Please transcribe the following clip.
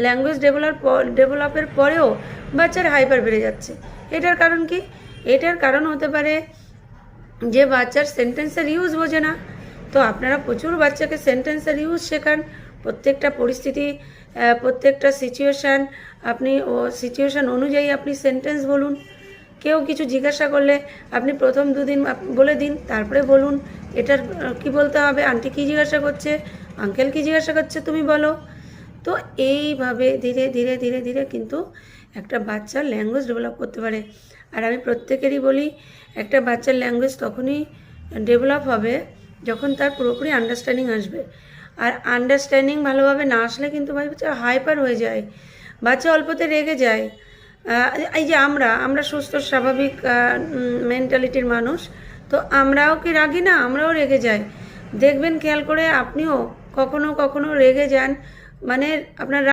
Language ডেভেলপের পরেও বাচ্চার hyper বেড়ে যাচ্ছে। এটার কারণ কি? এটার কারণ হতে পারে যে বাচ্চার সেন্টেন্সের ইউজ বোঝে না। তো আপনারা প্রচুর বাচ্চাকে সেন্টেন্সের ইউজ শেখান, প্রত্যেকটা পরিস্থিতি, প্রত্যেকটা সিচুয়েশান, আপনি সিচুয়েশান অনুযায়ী আপনি সেন্টেন্স বলুন। কেউ কিছু জিজ্ঞাসা করলে আপনি প্রথম দুদিন বলে দিন, তারপরে বলুন এটার কি বলতে হবে, আন্টি কী জিজ্ঞাসা করছে, আঙ্কেল কী জিজ্ঞাসা করছে, তুমি বলো। তো এইভাবে ধীরে ধীরে ধীরে ধীরে কিন্তু একটা বাচ্চার ল্যাঙ্গুয়েজ ডেভেলপ করতে পারে। আর আমি প্রত্যেকেরই বলি, একটা বাচ্চার ল্যাঙ্গুয়েজ তখনই ডেভেলপ হবে যখন তার পুরোপুরি আন্ডারস্ট্যান্ডিং আসবে। আর আন্ডারস্ট্যান্ডিং ভালোভাবে না আসলে কিন্তু বাচ্চা হাইপার হয়ে যায়, বাচ্চা অল্পতে রেগে যায়। এই যে আমরা সুস্থ স্বাভাবিক মেন্টালিটির মানুষ, তো আমরাও কি রাগি না? আমরাও রেগে যাই। দেখবেন খেয়াল করে আপনিও কখনো কখনো রেগে যান, মানে আপনার